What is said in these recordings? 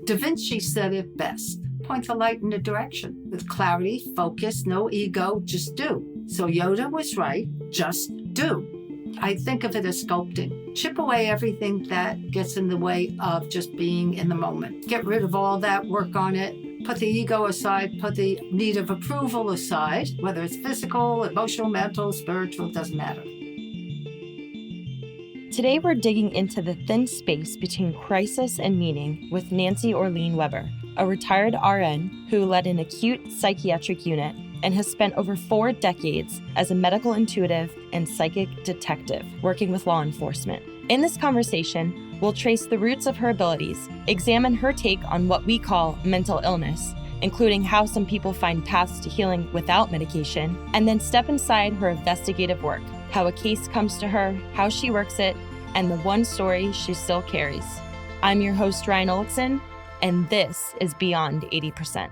Da Vinci said it best. Point the light in a direction. With clarity, focus, no ego, just do. So Yoda was right, just do. I think of it as sculpting. Chip away everything that gets in the way of just being in the moment. Get rid of all that, work on it. Put the ego aside, put the need of approval aside, whether it's physical, emotional, mental, spiritual, doesn't matter. Today, we're digging into the thin space between crisis and meaning with Nancy Orlen Weber, a retired RN who led an acute psychiatric unit and has spent over 4 decades as a medical intuitive and psychic detective working with law enforcement. In this conversation, we'll trace the roots of her abilities, examine her take on what we call mental illness, including how some people find paths to healing without medication, and then step inside her investigative work, how a case comes to her, how she works it, and the one story she still carries. I'm your host, Ryan Olson, and this is Beyond 80%.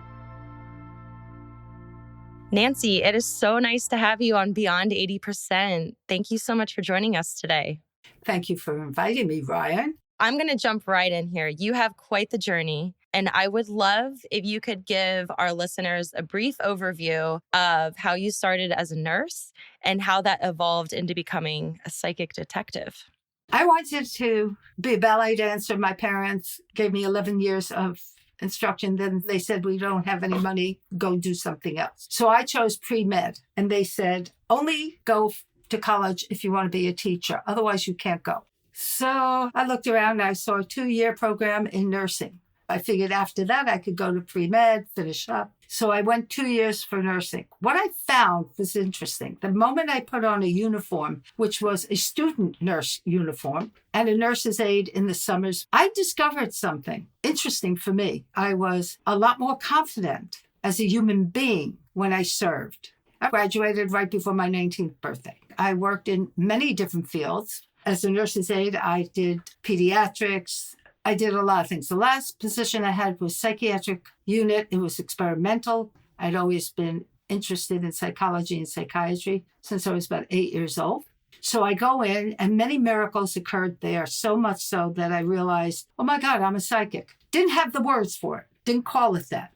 Nancy, it is so nice to have you on Beyond 80%. Thank you so much for joining us today. Thank you for inviting me, Ryan. I'm going to jump right in here. You have quite the journey, and I would love if you could give our listeners a brief overview of how you started as a nurse and how that evolved into becoming a psychic detective. I wanted to be a ballet dancer. My parents gave me 11 years of instruction. Then they said, we don't have any money, go do something else. So I chose pre-med, and they said, only go to college if you want to be a teacher. Otherwise, you can't go. So I looked around and I saw a 2-year program in nursing. I figured after that I could go to pre-med, finish up. So I went 2 years for nursing. What I found was interesting. The moment I put on a uniform, which was a student nurse uniform and a nurse's aide in the summers, I discovered something interesting for me. I was a lot more confident as a human being when I served. I graduated right before my 19th birthday. I worked in many different fields. As a nurse's aide, I did pediatrics. I did a lot of things. The last position I had was psychiatric unit. It was experimental. I'd always been interested in psychology and psychiatry since I was about 8 years old. So I go in, and many miracles occurred there, so much so that I realized, oh my God, I'm a psychic. Didn't have the words for it. Didn't call it that.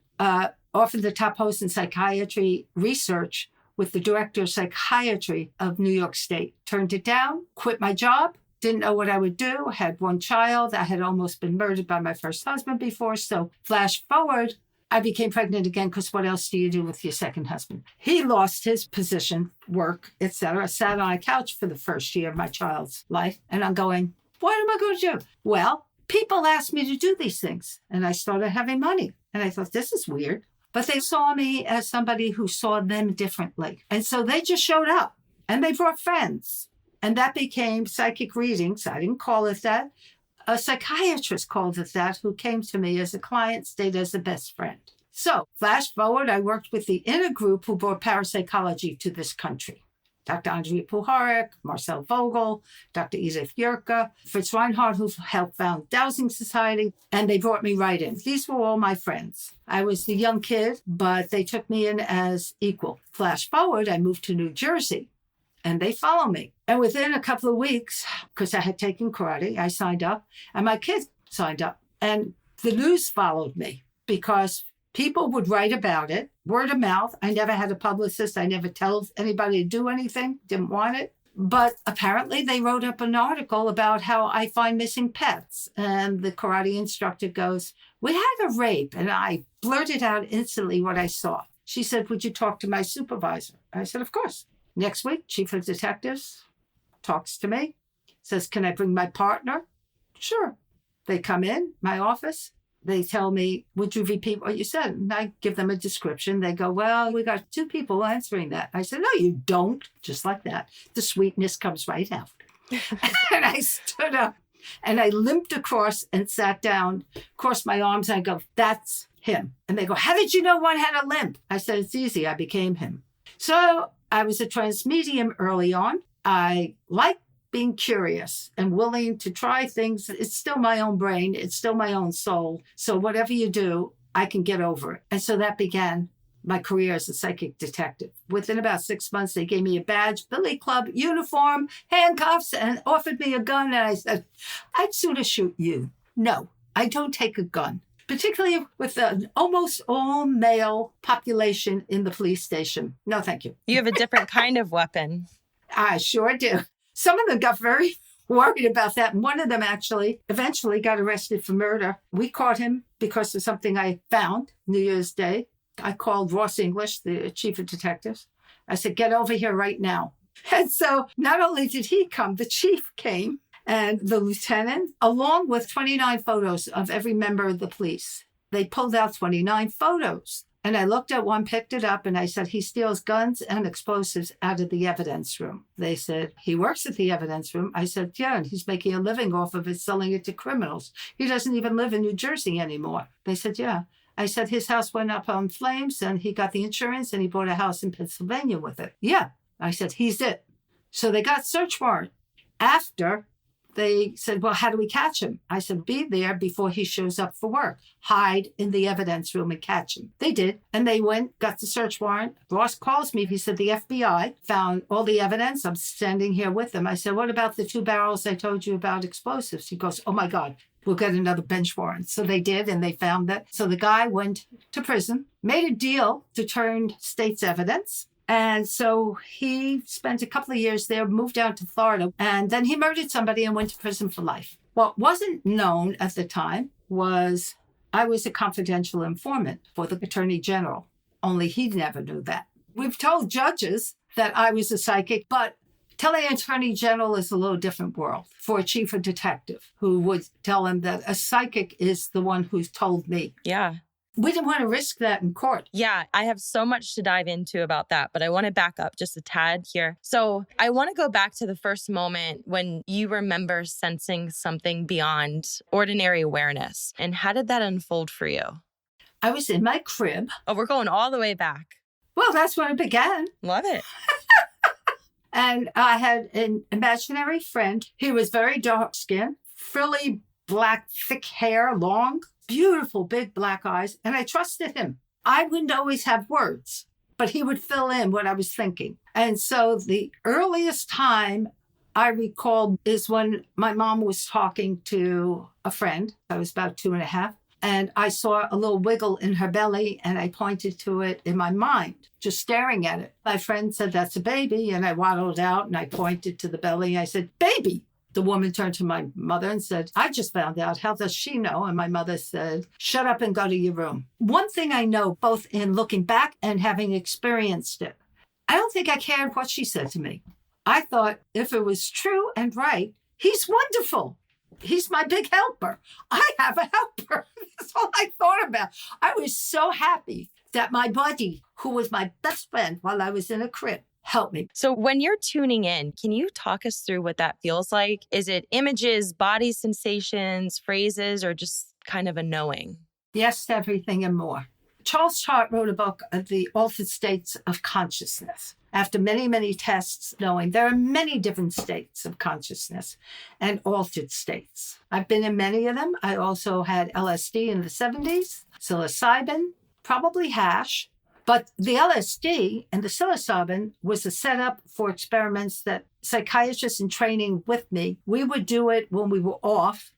Offered the top post in psychiatry research with the director of psychiatry of New York State. Turned it down, quit my job. Didn't know what I would do, had 1 child. I had almost been murdered by my first husband before. So flash forward, I became pregnant again because what else do you do with your second husband? He lost his position, work, etc. Sat on a couch for the first year of my child's life. And I'm going, what am I going to do? Well, people asked me to do these things. And I started having money. And I thought, this is weird. But they saw me as somebody who saw them differently. And so they just showed up and they brought friends. And that became psychic readings. I didn't call it that. A psychiatrist called it that, who came to me as a client, stayed as a best friend. So flash forward, I worked with the inner group who brought parapsychology to this country. Dr. Andrea Puharich, Marcel Vogel, Dr. Edith Yerka, Fritz Reinhardt, who helped found Dowsing Society, and they brought me right in. These were all my friends. I was the young kid, but they took me in as equal. Flash forward, I moved to New Jersey. And they follow me. And within a couple of weeks, because I had taken karate, I signed up, and my kids signed up. And the news followed me because people would write about it, word of mouth. I never had a publicist. I never told anybody to do anything, didn't want it. But apparently they wrote up an article about how I find missing pets. And the karate instructor goes, we had a rape. And I blurted out instantly what I saw. She said, would you talk to my supervisor? I said, of course. Next week, chief of detectives talks to me, says, can I bring my partner? Sure. They come in my office. They tell me, would you repeat what you said? And I give them a description. They go, well, we got 2 people answering that. I said, no, you don't. Just like that. The sweetness comes right out. And I stood up and I limped across and sat down, crossed my arms. And I go, that's him. And they go, how did you know one had a limp? I said, it's easy. I became him. So I was a trance medium early on. I like being curious and willing to try things. It's still my own brain. It's still my own soul. So whatever you do, I can get over it. And so that began my career as a psychic detective. Within about 6 months, they gave me a badge, billy club, uniform, handcuffs, and offered me a gun. And I said, I'd sooner shoot you. No, I don't take a gun particularly with an almost all male population in the police station. No, thank you. You have a different kind of weapon. I sure do. Some of them got very worried about that. And one of them actually eventually got arrested for murder. We caught him because of something I found New Year's Day. I called Ross English, the chief of detectives. I said, get over here right now. And so not only did he come, the chief came and the lieutenant, along with 29 photos of every member of the police. They pulled out 29 photos. And I looked at one, picked it up, and I said, he steals guns and explosives out of the evidence room. They said, he works at the evidence room. I said, yeah, and he's making a living off of it, selling it to criminals. He doesn't even live in New Jersey anymore. They said, yeah. I said, his house went up on flames, and he got the insurance, and he bought a house in Pennsylvania with it. Yeah. I said, he's it. So they got search warrant. After they said, well, how do we catch him? I said, be there before he shows up for work. Hide in the evidence room and catch him. They did. And they went, got the search warrant. Ross calls me. He said, the FBI found all the evidence. I'm standing here with them. I said, what about the 2 barrels I told you about explosives? He goes, oh my God, we'll get another bench warrant. So they did, and they found that. So the guy went to prison, made a deal to turn state's evidence. And so he spent a couple of years there, moved down to Florida, and then he murdered somebody and went to prison for life. What wasn't known at the time was I was a confidential informant for the Attorney General. Only he never knew that. We've told judges that I was a psychic, but telling an Attorney General is a little different world for a chief of detective who would tell him that a psychic is the one who's told me. Yeah. We didn't want to risk that in court. Yeah, I have so much to dive into about that, but I want to back up just a tad here. So I want to go back to the first moment when you remember sensing something beyond ordinary awareness. And how did that unfold for you? I was in my crib. Oh, we're going all the way back. Well, that's when it began. Love it. And I had an imaginary friend. He was very dark-skinned, frilly, black, thick hair, long, beautiful, big black eyes. And I trusted him. I wouldn't always have words, but he would fill in what I was thinking. And so the earliest time I recall is when my mom was talking to a friend. I was about 2.5. And I saw a little wiggle in her belly, and I pointed to it in my mind, just staring at it. My friend said, that's a baby. And I waddled out and I pointed to the belly. I said, baby. The woman turned to my mother and said, I just found out. How does she know? And my mother said, shut up and go to your room. One thing I know, both in looking back and having experienced it, I don't think I cared what she said to me. I thought if it was true and right, he's wonderful. He's my big helper. I have a helper. That's all I thought about. I was so happy that my buddy, who was my best friend while I was in a crib, helped me. So when you're tuning in, can you talk us through what that feels like? Is it images, body sensations, phrases, or just kind of a knowing? Yes, to everything and more. Charles Hart wrote a book, The Altered States of Consciousness. After many, many tests, knowing there are many different states of consciousness and altered states. I've been in many of them. I also had LSD in the 70s, psilocybin, probably hash. But the LSD and the psilocybin was a setup for experiments that psychiatrists in training with me, we would do it when we were off.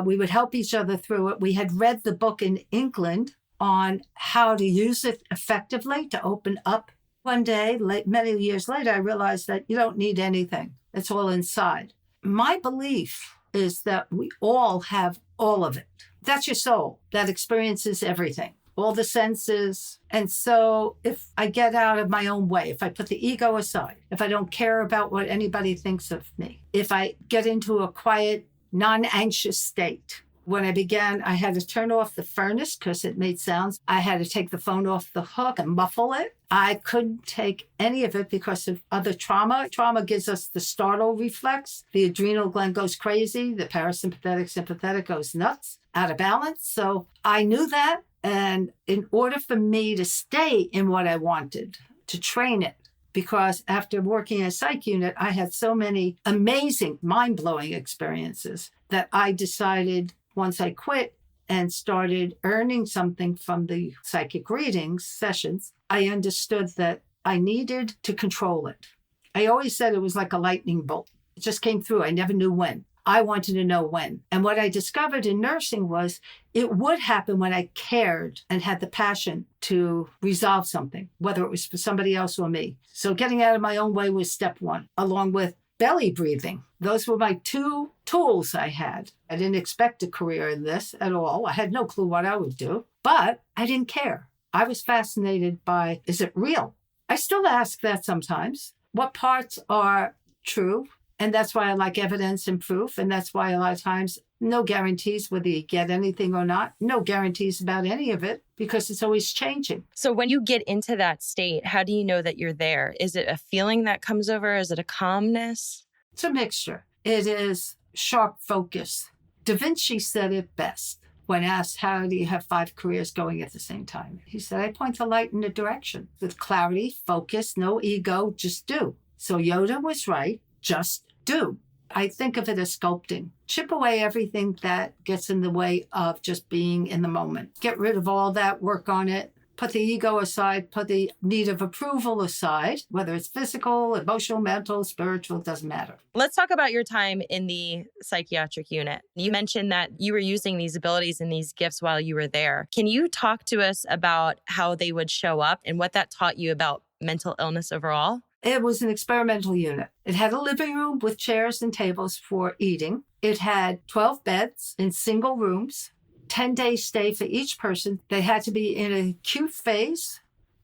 We would help each other through it. We had read the book in England on how to use it effectively to open up. One day, many years later, I realized that you don't need anything. It's all inside. My belief is that we all have all of it. That's your soul that experiences everything, all the senses. And so if I get out of my own way, if I put the ego aside, if I don't care about what anybody thinks of me, if I get into a quiet, non-anxious state. When I began, I had to turn off the furnace because it made sounds. I had to take the phone off the hook and muffle it. I couldn't take any of it because of other trauma. Trauma gives us the startle reflex. The adrenal gland goes crazy. The parasympathetic, sympathetic goes nuts, out of balance. So I knew that. And in order for me to stay in what I wanted, to train it, because after working in a psych unit, I had so many amazing, mind-blowing experiences that I decided once I quit and started earning something from the psychic readings sessions, I understood that I needed to control it. I always said it was like a lightning bolt. It just came through. I never knew when. I wanted to know when. And what I discovered in nursing was it would happen when I cared and had the passion to resolve something, whether it was for somebody else or me. So getting out of my own way was step one, along with belly breathing. Those were my two tools I had. I didn't expect a career in this at all. I had no clue what I would do, but I didn't care. I was fascinated by, is it real? I still ask that sometimes. What parts are true? And that's why I like evidence and proof. And that's why a lot of times, no guarantees whether you get anything or not. No guarantees about any of it because it's always changing. So when you get into that state, how do you know that you're there? Is it a feeling that comes over? Is it a calmness? It's a mixture. It is sharp focus. Da Vinci said it best when asked, how do you have 5 careers going at the same time? He said, I point the light in a direction with clarity, focus, no ego, just do. So Yoda was right, just do. I think of it as sculpting. Chip away everything that gets in the way of just being in the moment. Get rid of all that, work on it. Put the ego aside, put the need of approval aside, whether it's physical, emotional, mental, spiritual, doesn't matter. Let's talk about your time in the psychiatric unit. You mentioned that you were using these abilities and these gifts while you were there. Can you talk to us about how they would show up and what that taught you about mental illness overall? It was an experimental unit. It had a living room with chairs and tables for eating. It had 12 beds in single rooms. 10-day stay for each person. They had to be in an acute phase,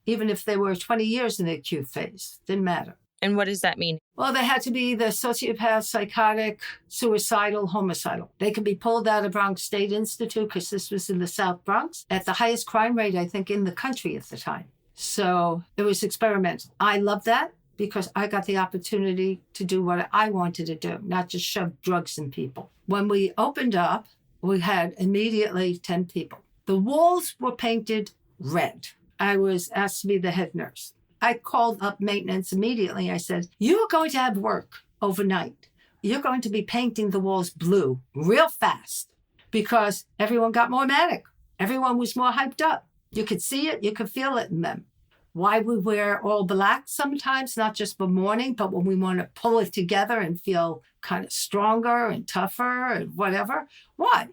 even if they were 20 years in the acute phase. Didn't matter. And what does that mean? Well, they had to be the sociopath, psychotic, suicidal, homicidal. They could be pulled out of Bronx State Institute because this was in the South Bronx at the highest crime rate, I think, in the country at the time. So it was experimental. I loved that because I got the opportunity to do what I wanted to do, not just shove drugs in people. When we opened up, we had immediately 10 people. The walls were painted red. I was asked to be the head nurse. I called up maintenance immediately. I said, you are going to have work overnight. You're going to be painting the walls blue real fast because everyone got more manic. Everyone was more hyped up. You could see it. You could feel it in them. Why we wear all black sometimes, not just for mourning, but when we want to pull it together and feel kind of stronger and tougher and whatever. Why?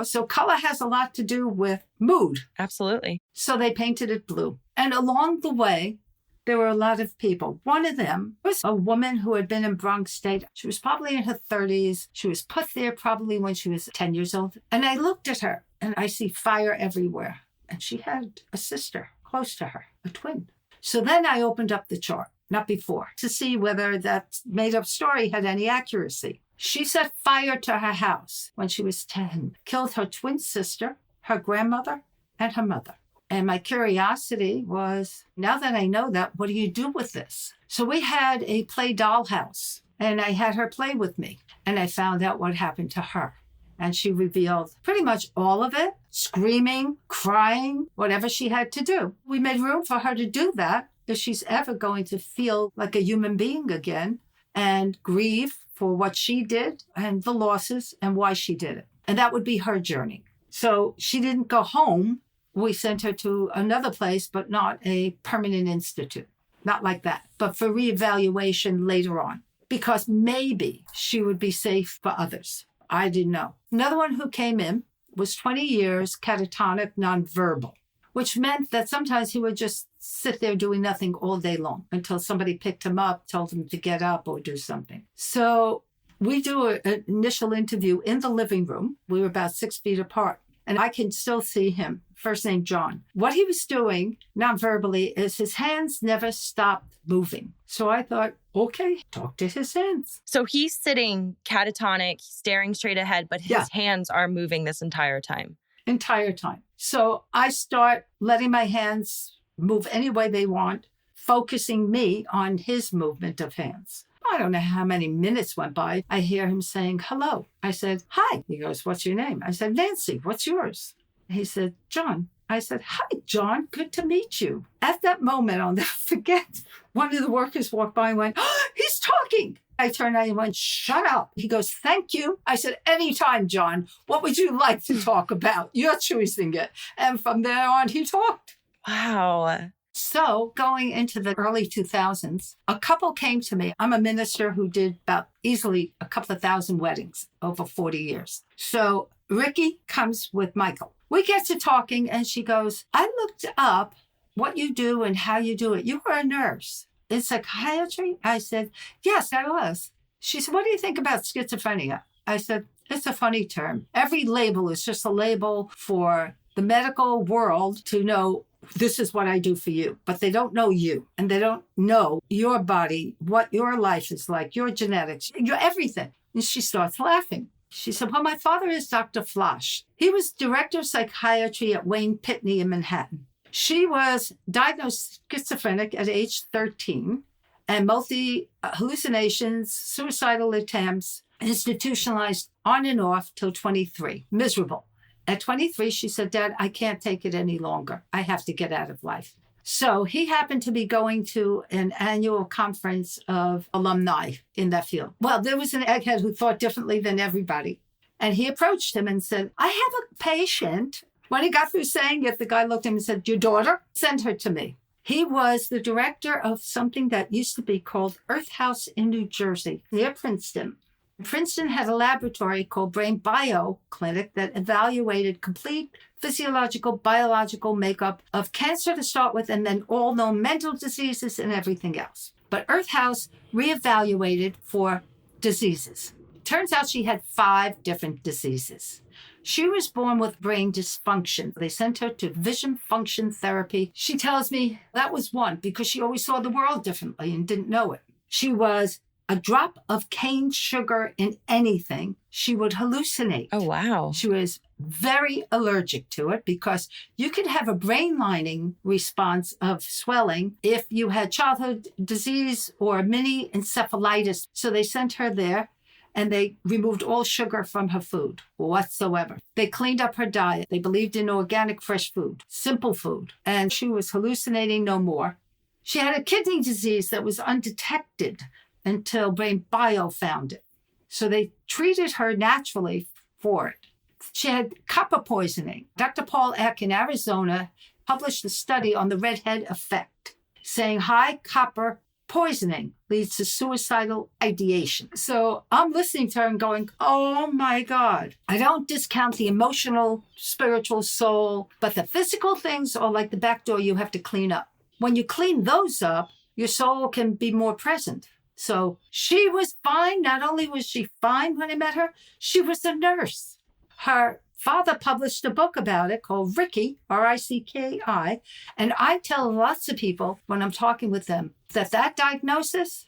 So color has a lot to do with mood. Absolutely. So they painted it blue. And along the way, there were a lot of people. One of them was a woman who had been in Bronx State. She was probably in her 30s. She was put there probably when she was 10 years old. And I looked at her and I see fire everywhere. And she had a sister close to her, a twin. So then I opened up the chart, not before, to see whether that made-up story had any accuracy. She set fire to her house when she was 10, killed her twin sister, her grandmother, and her mother. And my curiosity was, now that I know that, what do you do with this? So we had a play dollhouse, and I had her play with me, and I found out what happened to her. And she revealed pretty much all of it, screaming, crying, whatever she had to do. We made room for her to do that if she's ever going to feel like a human being again and grieve for what she did and the losses and why she did it. And that would be her journey. So she didn't go home. We sent her to another place, but not a permanent institute. Not like that, but for reevaluation later on, because maybe she would be safe for others. I didn't know. Another one who came in was 20 years catatonic nonverbal, which meant that sometimes he would just sit there doing nothing all day long until somebody picked him up, told him to get up or do something. So we do an initial interview in the living room. We were about 6 feet apart, and I can still see him, first name John. What he was doing nonverbally is his hands never stopped moving. So I thought, okay, talk to his hands. So he's sitting catatonic, staring straight ahead, but his hands are moving this entire time. Entire time. So I start letting my hands move any way they want, focusing me on his movement of hands. I don't know how many minutes went by. I hear him saying, hello. I said, hi. He goes, what's your name? I said, Nancy. What's yours? He said, John. I said, hi, John. Good to meet you. At that moment, I'll never forget, one of the workers walked by and went, oh, he's talking. I turned and went, shut up. He goes, thank you. I said, anytime, John. What would you like to talk about? You're choosing it. And from there on, he talked. Wow. So going into the early 2000s, a couple came to me. I'm a minister who did about easily a couple of thousand weddings over 40 years. So Ricky comes with Michael. We get to talking and she goes, I looked up what you do and how you do it. You were a nurse in psychiatry? I said, yes, I was. She said, what do you think about schizophrenia? I said, it's a funny term. Every label is just a label for the medical world to know this is what I do for you, but they don't know you and they don't know your body, what your life is like, your genetics, your everything. And she starts laughing. She said, well, my father is Dr. Flosh. He was director of psychiatry at Wayne Pitney in Manhattan. She was diagnosed schizophrenic at age 13 and multi-hallucinations, suicidal attempts, institutionalized on and off till 23, miserable. At 23, she said, Dad, I can't take it any longer. I have to get out of life. So he happened to be going to an annual conference of alumni in that field. Well, there was an egghead who thought differently than everybody. And he approached him and said, I have a patient. When he got through saying it, the guy looked at him and said, your daughter? Send her to me. He was the director of something that used to be called Earth House in New Jersey, near Princeton. Princeton had a laboratory called Brain Bio Clinic that evaluated complete physiological, biological makeup of cancer to start with, and then all known mental diseases and everything else. But Earth House reevaluated for diseases. Turns out she had 5 different diseases. She was born with brain dysfunction. They sent her to vision function therapy. She tells me that was one because she always saw the world differently and didn't know it. She was a drop of cane sugar in anything, she would hallucinate. Oh, wow. She was very allergic to it because you could have a brain lining response of swelling if you had childhood disease or mini encephalitis. So they sent her there and they removed all sugar from her food whatsoever. They cleaned up her diet. They believed in organic, fresh food, simple food. And she was hallucinating no more. She had a kidney disease that was undetected until Brain Bio found it. So they treated her naturally for it. She had copper poisoning. Dr. Paul Eck in Arizona published a study on the redhead effect, saying high copper poisoning leads to suicidal ideation. So I'm listening to her and going, oh my God. I don't discount the emotional, spiritual soul, but the physical things are like the back door you have to clean up. When you clean those up, your soul can be more present. So she was fine. Not only was she fine when I met her, she was a nurse. Her father published a book about it called Ricky, R-I-C-K-I. And I tell lots of people when I'm talking with them that diagnosis,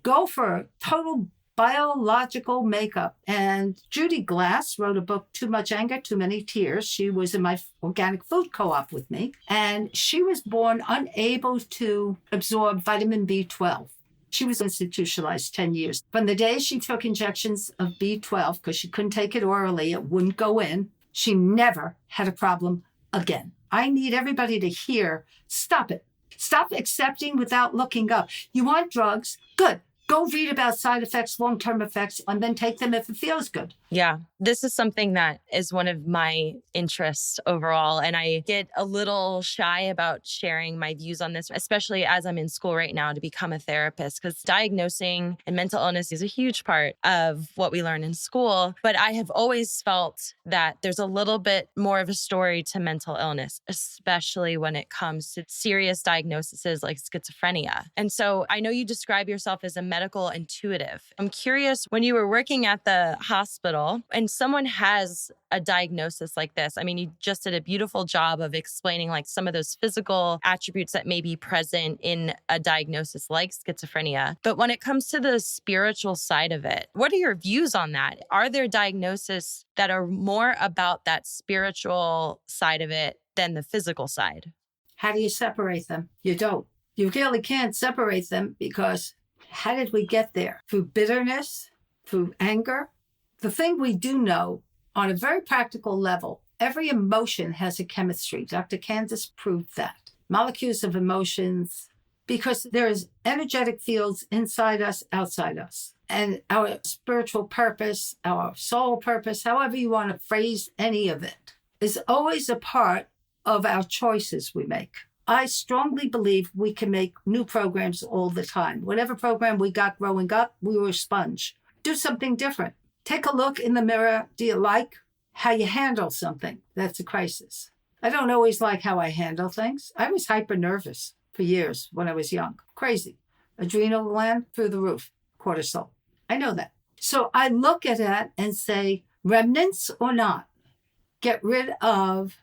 go for total biological makeup. And Judy Glass wrote a book, Too Much Anger, Too Many Tears. She was in my organic food co-op with me. And she was born unable to absorb vitamin B12. She was institutionalized 10 years. From the day she took injections of B12, because she couldn't take it orally, it wouldn't go in, she never had a problem again. I need everybody to hear, stop it. Stop accepting without looking up. You want drugs? Good. Go read about side effects, long-term effects, and then take them if it feels good. Yeah, this is something that is one of my interests overall. And I get a little shy about sharing my views on this, especially as I'm in school right now to become a therapist, because diagnosing and mental illness is a huge part of what we learn in school. But I have always felt that there's a little bit more of a story to mental illness, especially when it comes to serious diagnoses like schizophrenia. And so I know you describe yourself as a medical intuitive. I'm curious, when you were working at the hospital and someone has a diagnosis like this, I mean, you just did a beautiful job of explaining like some of those physical attributes that may be present in a diagnosis like schizophrenia. But when it comes to the spiritual side of it, what are your views on that? Are there diagnoses that are more about that spiritual side of it than the physical side? How do you separate them? You don't. You really can't separate them because how did we get there? Through bitterness, through anger. The thing we do know on a very practical level, every emotion has a chemistry. Dr. Candace proved that. Molecules of emotions, because there's energetic fields inside us, outside us. And our spiritual purpose, our soul purpose, however you want to phrase any of it, is always a part of our choices we make. I strongly believe we can make new programs all the time. Whatever program we got growing up, we were a sponge. Do something different. Take a look in the mirror. Do you like how you handle something that's a crisis? I don't always like how I handle things. I was hyper nervous for years when I was young. Crazy. Adrenal gland through the roof. Cortisol. I know that. So I look at it and say, remnants or not, get rid of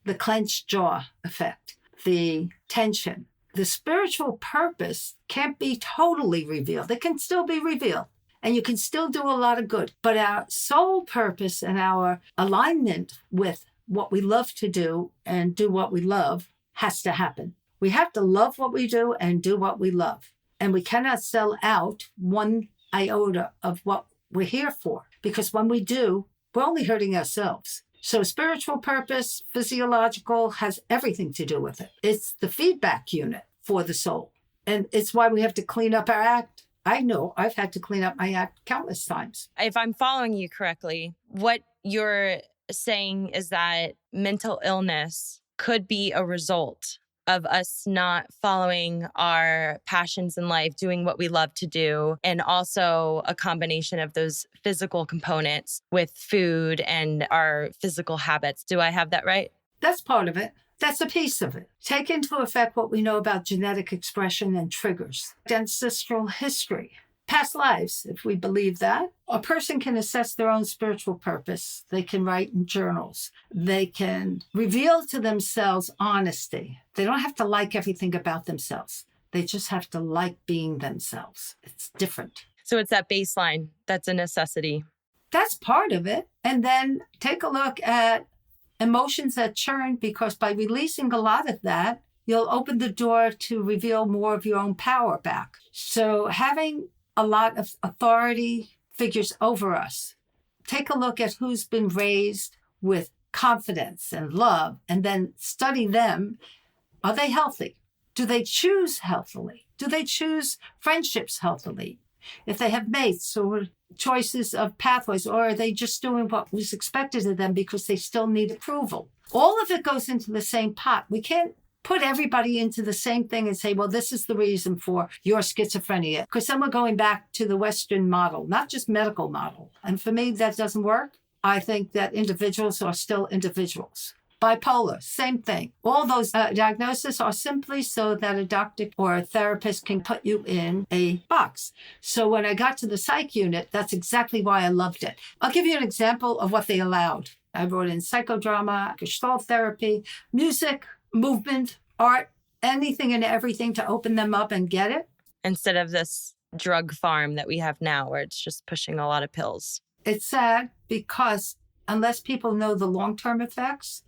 the clenched jaw effect, the tension. The spiritual purpose can't be totally revealed. It can still be revealed, and you can still do a lot of good. But our soul purpose and our alignment with what we love to do and do what we love has to happen. We have to love what we do and do what we love. And we cannot sell out one iota of what we're here for, because when we do, we're only hurting ourselves. So spiritual purpose, physiological, has everything to do with it. It's the feedback unit for the soul. And it's why we have to clean up our act. I know I've had to clean up my act countless times. If I'm following you correctly, what you're saying is that mental illness could be a result of us not following our passions in life, doing what we love to do, and also a combination of those physical components with food and our physical habits. Do I have that right? That's part of it. That's a piece of it. Take into effect what we know about genetic expression and triggers, ancestral history, past lives, if we believe that. A person can assess their own spiritual purpose. They can write in journals. They can reveal to themselves honesty. They don't have to like everything about themselves. They just have to like being themselves. It's different. So it's that baseline. That's a necessity. That's part of it. And then take a look at emotions that churn, because by releasing a lot of that, you'll open the door to reveal more of your own power back. So having a lot of authority figures over us. Take a look at who's been raised with confidence and love, and then study them. Are they healthy? Do they choose healthily? Do they choose friendships healthily? If they have mates or choices of pathways, or are they just doing what was expected of them because they still need approval? All of it goes into the same pot. We can't put everybody into the same thing and say, well, this is the reason for your schizophrenia. Because then we're going back to the Western model, not just medical model. And for me, that doesn't work. I think that individuals are still individuals. Bipolar, same thing. All those diagnoses are simply so that a doctor or a therapist can put you in a box. So when I got to the psych unit, that's exactly why I loved it. I'll give you an example of what they allowed. I brought in psychodrama, gestalt therapy, music, movement, art, anything and everything to open them up and get it. Instead of this drug farm that we have now where it's just pushing a lot of pills. It's sad because unless people know the long-term effects,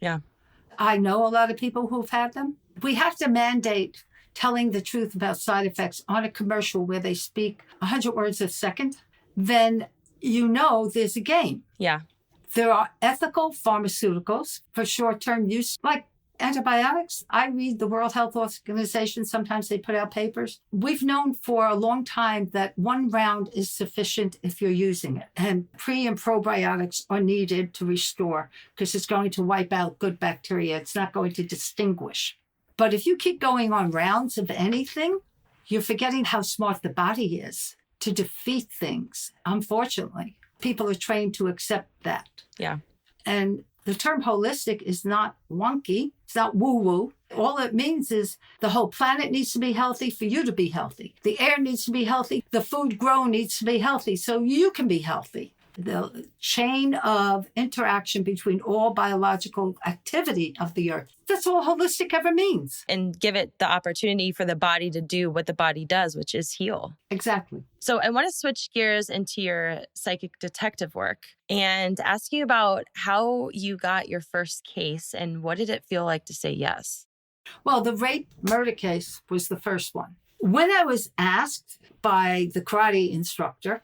I know a lot of people who've had them. We have to mandate telling the truth about side effects on a commercial where they speak 100 words a second. Then you know there's a game. Yeah. There are ethical pharmaceuticals for short-term use, like antibiotics. I read the World Health Organization. Sometimes they put out papers. We've known for a long time that one round is sufficient if you're using it. And pre and probiotics are needed to restore because it's going to wipe out good bacteria. It's not going to distinguish. But if you keep going on rounds of anything, you're forgetting how smart the body is to defeat things. Unfortunately, people are trained to accept that. Yeah. And the term holistic is not wonky. It's not woo-woo. All it means is the whole planet needs to be healthy for you to be healthy. The air needs to be healthy. The food grown needs to be healthy so you can be healthy. The chain of interaction between all biological activity of the earth. That's all holistic ever means. And give it the opportunity for the body to do what the body does, which is heal. Exactly. So I want to switch gears into your psychic detective work and ask you about how you got your first case and what did it feel like to say yes? Well, the rape murder case was the first one. When I was asked by the karate instructor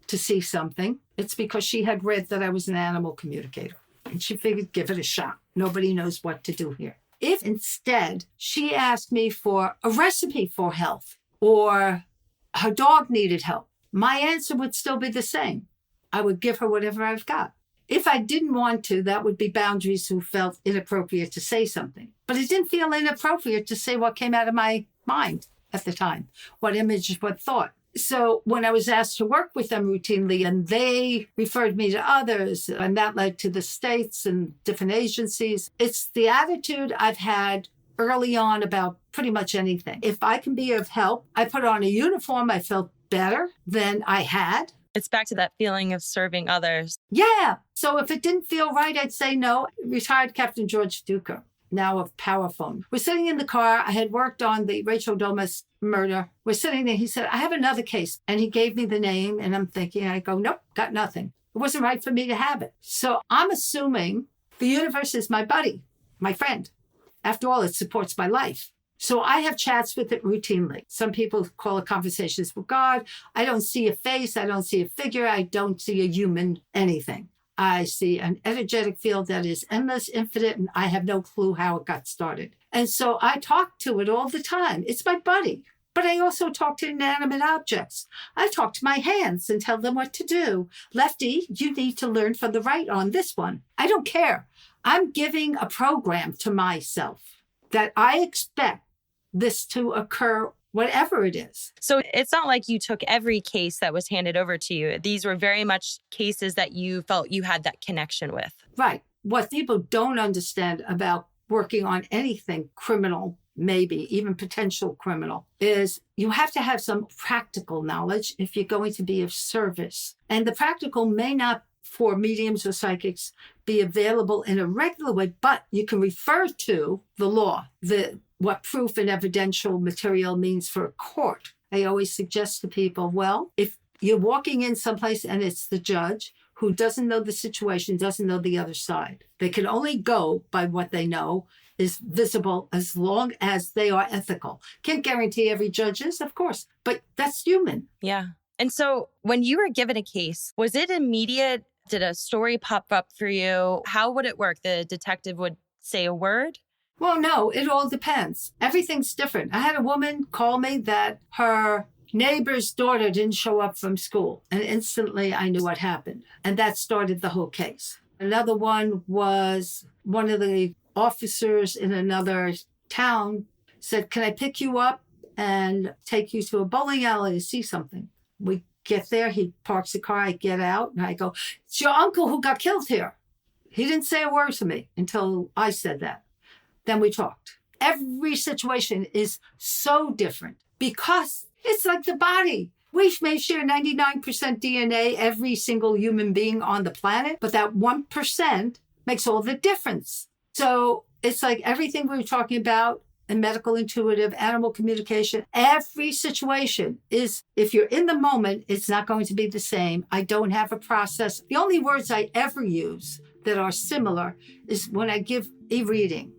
to see something, it's because she had read that I was an animal communicator. And she figured, give it a shot. Nobody knows what to do here. If instead she asked me for a recipe for health or her dog needed help, my answer would still be the same. I would give her whatever I've got. If I didn't want to, that would be boundaries who felt inappropriate to say something. But it didn't feel inappropriate to say what came out of my mind at the time, what image, what thought. So when I was asked to work with them routinely, and they referred me to others, and that led to the states and different agencies, it's the attitude I've had early on about pretty much anything. If I can be of help, I put on a uniform, I felt better than I had. It's back to that feeling of serving others. Yeah. So if it didn't feel right, I'd say no. Retired Captain George Duker, now of Powerphone. We're sitting in the car. I had worked on the Rachel Domas murder. We're sitting there. He said, I have another case. And he gave me the name. And I'm thinking, I go, nope, got nothing. It wasn't right for me to have it. So I'm assuming the universe is my buddy, my friend. After all, it supports my life. So I have chats with it routinely. Some people call it conversations with God. I don't see a face. I don't see a figure. I don't see a human anything. I see an energetic field that is endless, infinite, and I have no clue how it got started. And so I talk to it all the time. It's my buddy. But I also talk to inanimate objects. I talk to my hands and tell them what to do. Lefty, you need to learn from the right on this one. I don't care. I'm giving a program to myself that I expect this to occur, whatever it is. So it's not like you took every case that was handed over to you. These were very much cases that you felt you had that connection with. Right. What people don't understand about working on anything criminal, maybe even potential criminal, is you have to have some practical knowledge if you're going to be of service. And the practical may not, for mediums or psychics, be available in a regular way, but you can refer to the law, what proof and evidential material means for a court. I always suggest to people, well, if you're walking in someplace and it's the judge who doesn't know the situation, doesn't know the other side, they can only go by what they know is visible as long as they are ethical. Can't guarantee every judge is, of course, but that's human. Yeah. And so when you were given a case, was it immediate? Did a story pop up for you? How would it work? The detective would say a word? Well, no, it all depends. Everything's different. I had a woman call me that her neighbor's daughter didn't show up from school. And instantly I knew what happened. And that started the whole case. Another one was one of the officers in another town said, can I pick you up and take you to a bowling alley to see something? We get there. He parks the car. I get out and I go, it's your uncle who got killed here. He didn't say a word to me until I said that. Then we talked. Every situation is so different because it's like the body. We may share 99% DNA, every single human being on the planet, but that 1% makes all the difference. So it's like everything we were talking about in medical intuitive, animal communication, every situation is, if you're in the moment, it's not going to be the same. I don't have a process. The only words I ever use that are similar is when I give a reading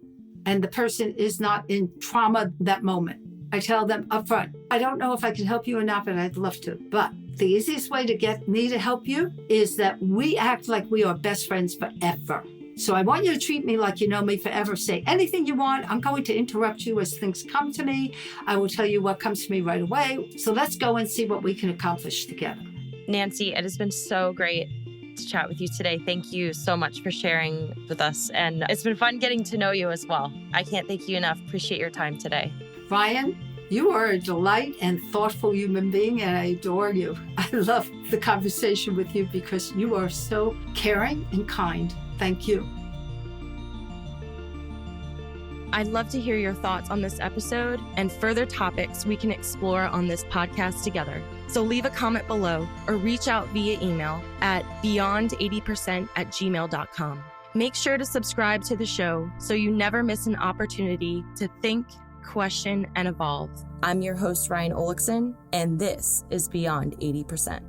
and the person is not in trauma that moment. I tell them up front, I don't know if I can help you or not, but I'd love to. But the easiest way to get me to help you is that we act like we are best friends forever. So I want you to treat me like you know me forever. Say anything you want. I'm going to interrupt you as things come to me. I will tell you what comes to me right away. So let's go and see what we can accomplish together. Nancy, it has been so great to chat with you today. Thank you so much for sharing with us. And it's been fun getting to know you as well. I can't thank you enough. Appreciate your time today. Ryan, you are a delight and thoughtful human being, and I adore you. I love the conversation with you because you are so caring and kind. Thank you. I'd love to hear your thoughts on this episode and further topics we can explore on this podcast together. So leave a comment below or reach out via email at beyond80%@gmail.com. Make sure to subscribe to the show so you never miss an opportunity to think, question, and evolve. I'm your host, Ryan Olekson, and this is Beyond 80%.